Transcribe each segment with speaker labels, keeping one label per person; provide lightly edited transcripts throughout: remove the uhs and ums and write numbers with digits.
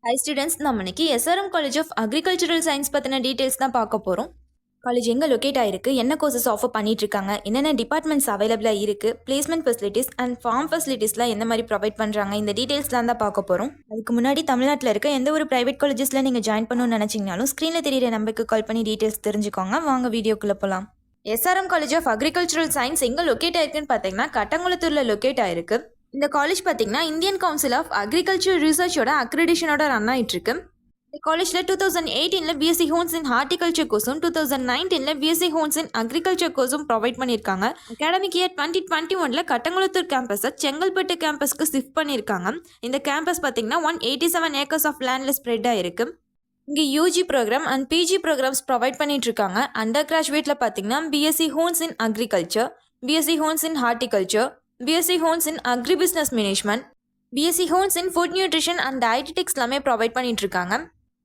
Speaker 1: High students, நம்ம இன்னைக்கு SRM college of agricultural science பற்றின டீட்டெயில்ஸ் தான் பார்க்க போகிறோம். காலேஜ் எங்கே லொக்கேட் ஆயிருக்கு, என்ன கோர்சஸ் ஆஃபர் பண்ணிட்டு இருக்காங்க, என்னென்ன டிபார்ட்மெண்ட்ஸ் அவைலபிளாக இருக்குது, பிளேஸ்மெண்ட் ஃபெசிலிட்டிஸ் அண்ட் ஃபார்ம் ஃபெசிலிட்டிஸ்லாம் எந்த மாதிரி ப்ரொவைட் பண்ணுறாங்க, இந்த டீட்டெயில்ஸ்லாம் தான் பார்க்க போகிறோம். அதுக்கு முன்னாடி தமிழ்நாட்டில் இருக்க எந்த ஒரு பிரைவேட் காலேஜஸில் நீங்கள் ஜாயின் பண்ணணும்னு நினச்சிங்கனாலும் ஸ்க்ரீனில் தெரியிற நம்பருக்கு கால் பண்ணி டீட்டெயில்ஸ் தெரிஞ்சுக்கோங்க. வாங்க வீடியோக்குள்ளே போகலாம். SRM college of agricultural science எங்கே லொக்கேட் ஆயிருக்குன்னு பார்த்தீங்கன்னா கட்டங்குளத்தூரில் லொக்கேட் ஆயிருக்கு. இந்த காலேஜ் பார்த்தீங்கன்னா இந்தியன் கவுன்சில் ஆஃப் அக்ரிகல்ச்சர் ரிசர்ச்சோட அக்ரிடேஷனோட ரன் ஆகிட்டு இருக்கு. இந்த காலேஜில் 2018 பிஎஸ்சி ஹோன்ஸ் இன் ஹார்டிகல்ச்சர் கோர்ஸும் 2019 பிஎஸ்சி ஹோன்ஸ் இன் அக்ரிகல்ச்சர் கோர்ஸும் ப்ரொவைட் பண்ணியிருக்காங்க. அகாடமிக் இயர் 2021 கட்டங்குளத்தூர் கேம்பஸை செங்கல்பட்டு கேம்பஸ்க்கு ஷிஃப்ட் பண்ணியிருக்காங்க. இந்த கேம்பஸ் பார்த்தீங்கன்னா 187 ஏக்கர்ஸ் ஆஃப் லேண்ட்ல ஸ்ப்ரெட் ஆயிருக்கு. இங்கே UG program and PG programs provide பண்ணிட்டு இருக்காங்க. அண்டர் கிராஜுவேட்டில் பார்த்தீங்கன்னா BSc hons in agriculture, BSc hons in horticulture, BSc hons in agri business management, BSc hons in food nutrition and dietetics எல்லாமே provide பண்ணிட்டு இருக்காங்க.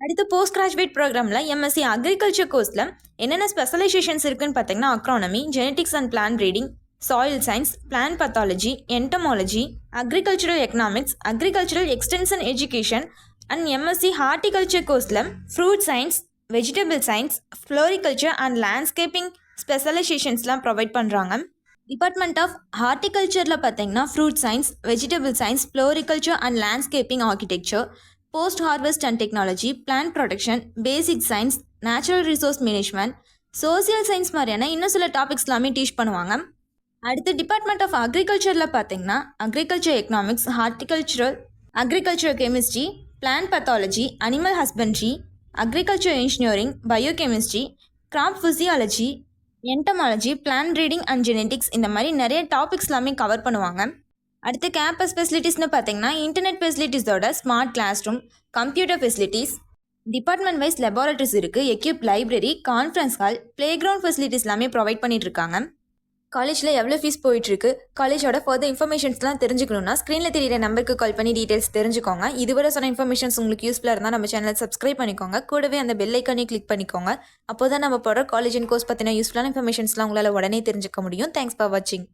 Speaker 1: அடுத்து போஸ்ட் கிராஜுவேட் ப்ரோக்ராமில் எம்எஸ்சி அக்ரிகல்ச்சர் கோர்ஸில் என்னென்ன ஸ்பெஷலைசேஷன்ஸ் இருக்குன்னு பார்த்தீங்கன்னா agronomy, genetics and plant breeding, soil science, plant pathology, entomology, agricultural economics, agricultural extension education and MSc horticulture கோர்ஸில் fruit science, vegetable science, floriculture and landscaping ஸ்பெஷலைசேஷன்ஸ்லாம் ப்ரொவைட் பண்ணுறாங்க. Department of ஹார்டிகல்ச்சரில் பார்த்தீங்கன்னா fruit science, vegetable science, floriculture and landscaping architecture, post harvest and technology, plant protection, basic science, natural resource management, social science மாதிரியான இன்னும் சில topics எல்லாமே teach பண்ணுவாங்க. அடுத்து டிபார்ட்மெண்ட் ஆஃப் அக்ரிகல்ச்சரில் பார்த்தீங்கன்னா agriculture economics, horticultural, agriculture chemistry, plant pathology, animal husbandry, agriculture engineering, biochemistry, crop physiology, entomology, plant breeding and genetics இந்த மாதிரி நிறைய டாபிக்ஸ் எல்லாமே கவர் பண்ணுவாங்க. அடுத்து கேம்பஸ் ஃபெசிலிட்டிஸ்னு பார்த்தீங்கன்னா இன்டர்நெட் ஃபெசிலிட்டிஸோட smart class room, computer facilities, department wise laboratories இருக்குது, equip library, conference hall, play ground facilities எல்லாமே ப்ரொவைட் பண்ணிட்டு இருக்காங்க. காலேஜில் எவ்வளோ ஃபீஸ் போயிட்டுருக்கு, காலேஜோட ஃபர்தர் இன்ஃபர்மேஷன்ஸ்லாம் தெரிஞ்சுக்கணுன்னா ஸ்க்ரீனில் தெரியிற நம்பருக்கு கால் பண்ணி டீட்டெயில்ஸ் தெரிஞ்சுக்கோங்க. இதுவரை சொன்ன இன்ஃபர்மேஷன்ஸ் உங்களுக்கு யூஸ்ஃபுல்லாக இருந்தால் நம்ம சேனலை சப்ஸ்கிரைப் பண்ணிக்கோங்க. கூடவே அந்த பெல் ஐக்கானே கிளிக் பண்ணிக்கோங்க. அப்போ தான் நம்ம போகிற காலேஜ் அண்ட் கோர்ஸ் பற்றின யூஸ்ஃபுல்லான இன்ஃபர்மேஷன்ஸ்லாம் உங்களால் உடனே தெரிஞ்சுக்க முடியும். தேங்க்ஸ் ஃபார் வாட்சிங்.